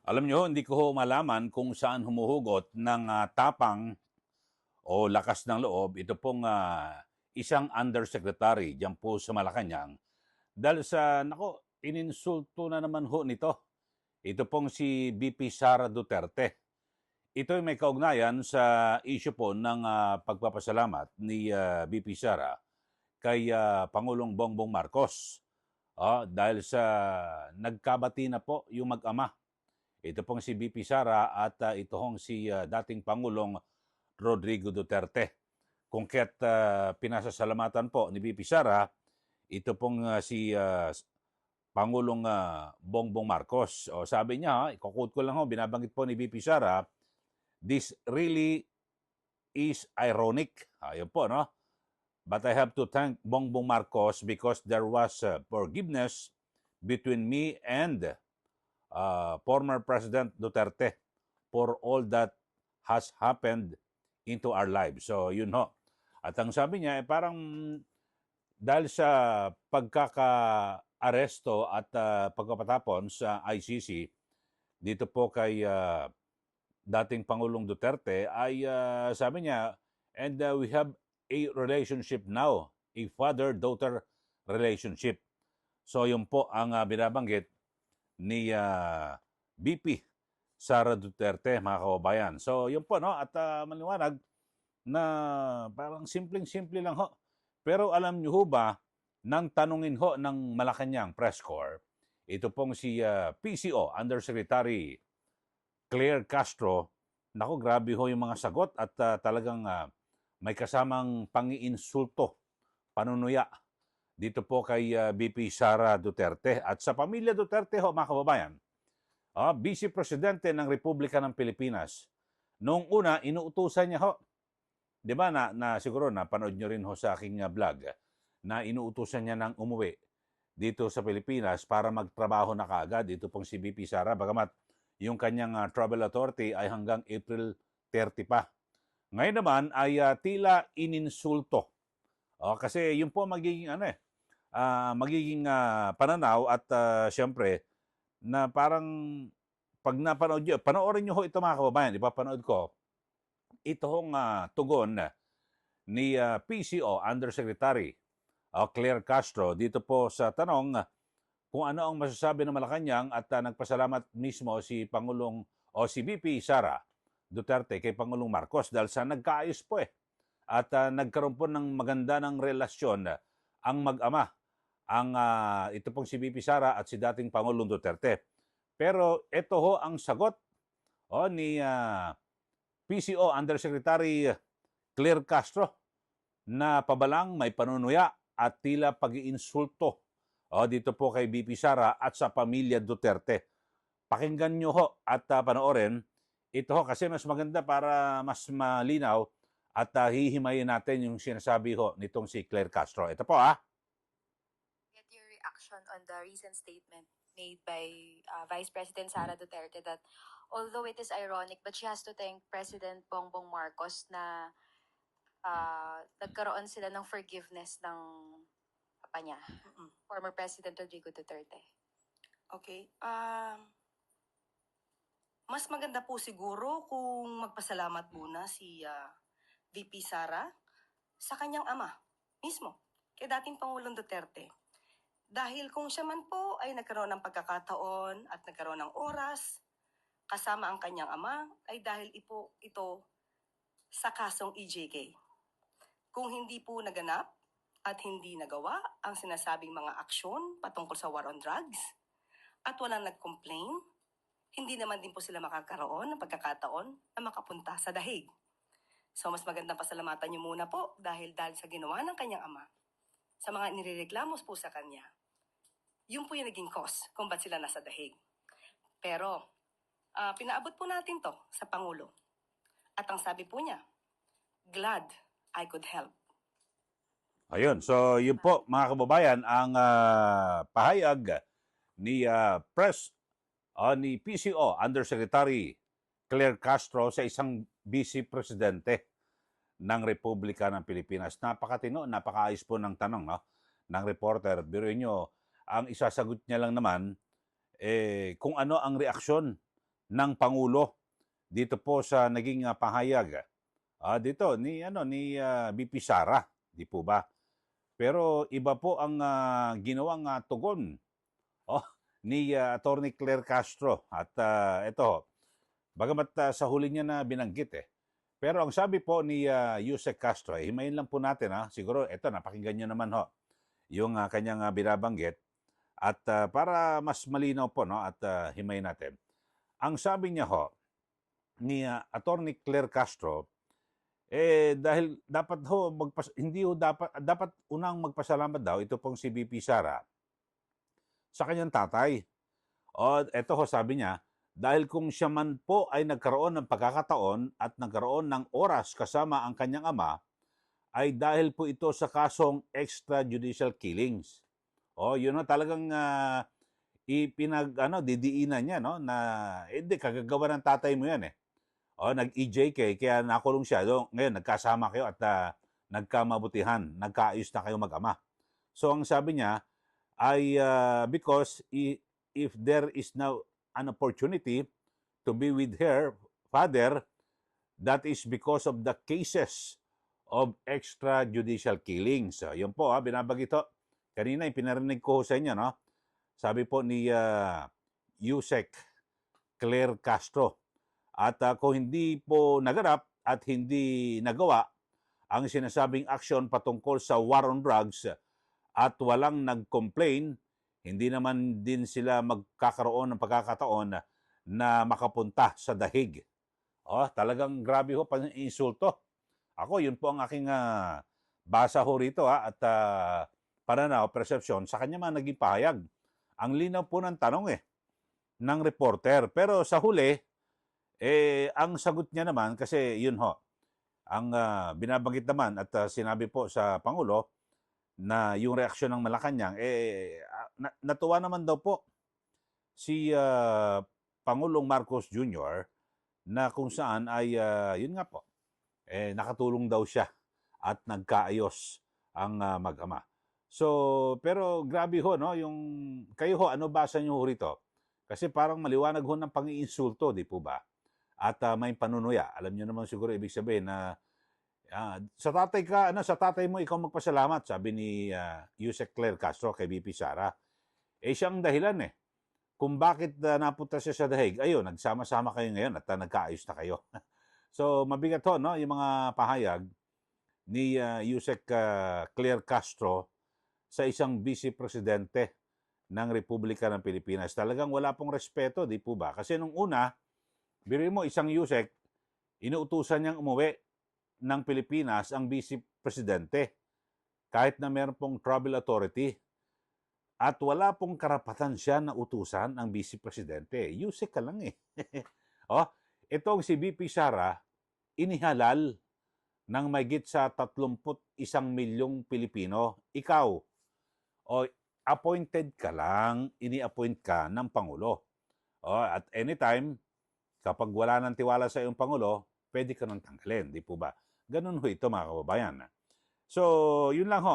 Alam nyo, hindi ko ho malaman kung saan humuhugot ng tapang o lakas ng loob ito pong isang undersecretary diyan po sa Malacanang. Dahil sa, nako, ininsulto na naman ho nito. Ito pong si VP Sara Duterte. Ito ay may kaugnayan sa issue po ng pagpapasalamat ni VP Sara kay Pangulong Bongbong Marcos. Dahil sa nagkabati na po yung mag-ama. Ito pong si VP Sara at ito hong si dating Pangulong Rodrigo Duterte. Kung kaya't pinasasalamatan po ni VP Sara, ito pong si Pangulong Bongbong Marcos. Sabi niya, ikukut ko lang ho, binabanggit po ni VP Sara, this really is ironic. Ayun po, no? But I have to thank Bongbong Marcos because there was forgiveness between me and former President Duterte for all that has happened into our lives. So, yun ho. At ang sabi niya, parang dahil sa pagkaka-aresto at pagkapatapon sa ICC, dito po kay dating Pangulong Duterte, ay sabi niya, and we have a relationship now, a father-daughter relationship. So, yun po ang binabanggit ni VP Sara Duterte, mga kababayan. So, yun po, no? At maliwanag na parang simpleng-simple lang ho. Pero alam niyo ho ba, nang tanungin ho ng Malacanang Press Corps, ito pong si PCO, Undersecretary Claire Castro, naku, grabe ho yung mga sagot at talagang may kasamang pangiinsulto, panunuya dito po kay VP Sara Duterte at sa pamilya Duterte ho, mga kababayan. Vice Presidente ng Republika ng Pilipinas. Noong una, inuutusan niya ho. Di ba na siguro napanood nyo rin ho sa aking vlog na inuutusan niya ng umuwi dito sa Pilipinas para magtrabaho na kaagad. Dito pong si VP Sara, bagamat yung kanyang travel authority ay hanggang April 30 pa. Ngayon naman ay tila ininsulto. Kasi yun po magiging magiging pananaw at siyempre na parang pag napanood nyo, panoorin nyo ho ito mga kababayan, ipapanood ko, ito hong tugon ni PCO Undersecretary Claire Castro dito po sa tanong kung ano ang masasabi ng Malacanang at nagpasalamat mismo si Pangulong o si VP Sara Duterte kay Pangulong Marcos dahil sa nagkaayos po at nagkaroon po ng maganda ng relasyon ang mag-ama, ang ito pong si VP Sara at si dating Pangulong Duterte. Pero ito ho ang sagot ni PCO Undersecretary Claire Castro na pabalang may panunuya at tila pag-iinsulto dito po kay VP Sara at sa pamilya Duterte. Pakinggan nyo ho at panoorin ito ho kasi mas maganda para mas malinaw at hihimayin natin yung sinasabi ho nitong si Claire Castro. Ito po Get your reaction on the recent statement made by Vice President Sara Duterte that although it is ironic, but she has to thank President Bongbong Marcos na nagkaroon sila ng forgiveness ng papa niya, former President Rodrigo Duterte. Okay. Mas maganda po siguro kung magpasalamat muna si VP Sara sa kanyang ama mismo, kay dating Pangulong Duterte. Dahil kung siya man po ay nagkaroon ng pagkakataon at nagkaroon ng oras kasama ang kanyang ama, ay dahil ito sa kasong EJK. Kung hindi po naganap at hindi nagawa ang sinasabing mga aksyon patungkol sa war on drugs at walang nag-complain, hindi naman din po sila makakaroon ng pagkakataon na makapunta sa dahig. So mas magandang pasalamatan niyo muna po dahil sa ginawa ng kanyang ama, sa mga inireklamos po sa kanya, yun po yung naging cause kung ba't sila nasa dahig. Pero pinaabot po natin to sa Pangulo. At ang sabi po niya, glad I could help. Ayun, so yun po mga kababayan ang pahayag ni ni PCO Undersecretary Claire Castro sa isang Vice Presidente ng Republika ng Pilipinas. Napakatino, napakaayos po ng tanong ng reporter. Biruin nyo, ang isasagot niya lang naman kung ano ang reaksyon ng Pangulo dito po sa naging pahayag dito ni VP Sara, di po ba? Pero iba po ang ginawang tugon ni Attorney Claire Castro at ito, bagamat sa huli niya na binanggit Pero ang sabi po ni Yusek Castro, himayin lang po natin siguro ito napakinggan niyo naman yung kanyang binabanggit at para mas malinaw po at himayin natin. Ang sabi niya ni Attorney Claire Castro, dahil dapat hindi dapat unang magpasalamat daw ito pong si VP Sara sa kanyang tatay. O eto sabi niya, dahil kung siya man po ay nagkaroon ng pagkakataon at nagkaroon ng oras kasama ang kanyang ama, ay dahil po ito sa kasong extrajudicial killings. Yun talagang didiinan niya na hindi kagagawa ng tatay mo yan nag-EJK kaya nakulong siya. Ngayon nagkasama kayo at nagkamabutihan, nagkaayos na kayo mag-ama. So ang sabi niya ay because if there is now an opportunity to be with her father, that is because of the cases of extrajudicial killings. So, yun po binabagit kanina pinarinig ko sa inyo sabi po ni Yusek Claire Castro. At kung hindi po naganap at hindi nagawa ang sinasabing aksyon patungkol sa war on drugs at walang nag-complain, hindi naman din sila magkakaroon ng pagkakataon na makapunta sa dahig. Talagang grabe pang-insulto. Ako, yun po ang aking basa rito at pananaw, perception sa kanya man naging pahayag. Ang linaw po ng tanong ng reporter. Pero sa huli, ang sagot niya naman, kasi yun ang binabanggit naman at sinabi po sa Pangulo na yung reaksyon ng Malacanang, natuwa naman daw po si Pangulong Marcos Jr. na kung saan ay, yun nga po, nakatulong daw siya at nagkaayos ang mag-ama. So, pero grabe yung kayo ano basa niyo rito? Kasi parang maliwanag ng pang-iinsulto, di po ba? At may panunuya. Alam niyo naman siguro ibig sabihin na sa tatay mo ikaw magpasalamat, sabi ni Yusek Claire Castro kay VP Sara. Siyang dahilan kung bakit napunta siya sa dahig. Ayun, nagsama-sama kayo ngayon at nagkaayos na kayo. So, mabigat yung mga pahayag ni Yusek Claire Castro sa isang vice presidente ng Republika ng Pilipinas. Talagang wala pong respeto, di po ba? Kasi nung una, biruin mo isang Yusek, inuutusan niyang umuwi ng Pilipinas ang vice presidente kahit na meron pong travel authority at wala pong karapatan siya na utusan ang vice presidente. Yusek ka lang itong si VP Sara, inihalal ng mahigit sa 31 milyong Pilipino. Ikaw, appointed ka lang, ini-appoint ka ng Pangulo. At anytime, kapag wala ng tiwala sa iyong Pangulo, pwede ka nang tanggalin, di po ba? Ganun ito mga kababayan. So, yun lang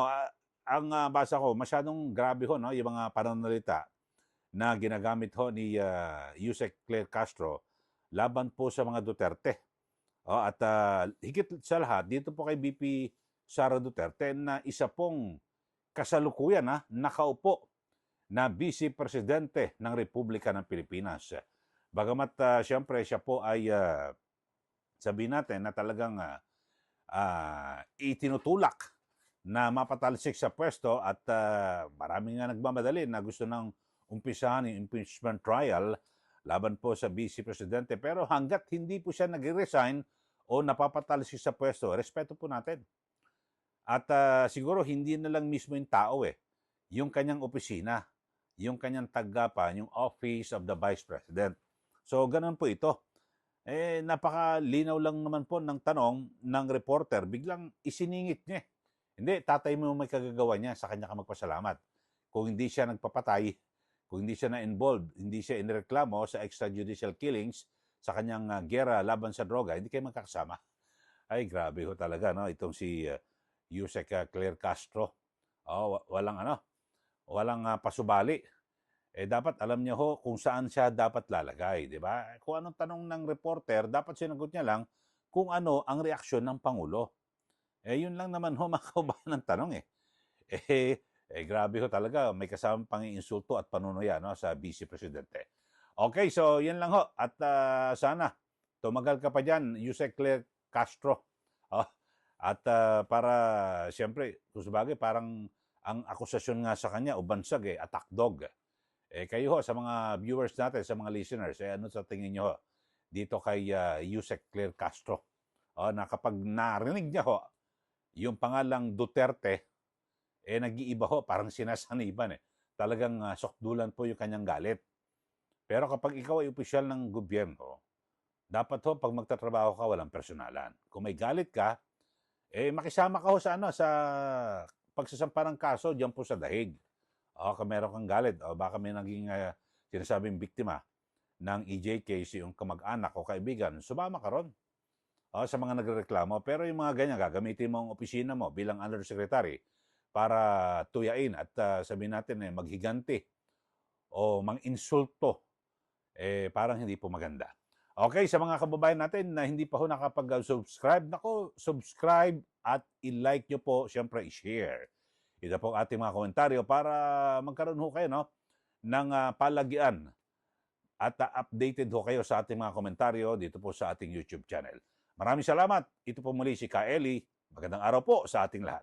ang basa ko, masyadong grabe yung mga pananalita na ginagamit ni Yusek Claire Castro laban po sa mga Duterte. At higit sa lahat, dito po kay VP Sara Duterte na isa pong kasalukuyan nakaupo na Vice Presidente ng Republika ng Pilipinas. Bagamat siyempre siya po ay sabihin natin na talagang itinutulak na mapatalsik sa pwesto at maraming nga nagmamadali na gusto nang umpisahan yung impeachment trial laban po sa Vice Presidente. Pero hanggat hindi po siya nag-resign o napapatalsik sa pwesto, respeto po natin. At siguro hindi na lang mismo yung tao yung kanyang opisina, yung kanyang tagapan, yung Office of the Vice President. So ganun po ito. Napakalinaw lang naman po ng tanong ng reporter, biglang isiningit niya. Hindi, tatay mo may kagagawa niya, sa kanya ka magpasalamat. Kung hindi siya nagpapatay, kung hindi siya na-involved, hindi siya inireklamo sa extrajudicial killings, sa kanyang gera laban sa droga, hindi kayo magkakasama. Ay, grabe talaga, itong si Yusek Claire Castro. Walang pasubali. dapat alam niya ho kung saan siya dapat lalagay, di ba? Kung anong tanong ng reporter, dapat sinagot niya lang kung ano ang reaksyon ng Pangulo. Yun lang naman ho, mga kaubayan ng tanong eh. Grabe ho talaga, may kasamang pang-iinsulto at panunuya no, sa Vice Presidente. Okay, so yan lang ho. At sana, tumagal ka pa dyan, Yusek Claire Castro. Oh, at para, siyempre, kung sabagay, parang ang akusasyon nga sa kanya, ubansag attack dog. Kayo ho, sa mga viewers natin, sa mga listeners, ano sa tingin nyo ho dito kay Yusek Claire Castro? Na kapag narinig niya ho, yung pangalang Duterte, nag-iiba ho, parang sinasaniban Talagang sokdulan po yung kanyang galit. Pero kapag ikaw ay opisyal ng gobyerno, dapat ho, pag magtatrabaho ka, walang personalan. Kung may galit ka, makisama ka ho sa, sa pagsasampa ng kaso diyan po sa dahig. Kung meron kang galit, baka may naging sinasabing biktima ng EJ case, yung kamag-anak o kaibigan, sumama ka ron. Sa mga nagrereklamo. Pero yung mga ganyan, gagamitin mo ang opisina mo bilang undersecretary para tuyain at sabihin natin maghiganti o mang-insulto, parang hindi po maganda. Okay, sa mga kababayan natin na hindi pa ho nakapag-subscribe, subscribe at i-like nyo po, syempre i-share. Ito po ang ating mga komentaryo para magkaroon ho kayo ng palagian at updated ho kayo sa ating mga komentaryo dito po sa ating YouTube channel. Maraming salamat. Ito po muli si Ka Eli. Magandang araw po sa ating lahat.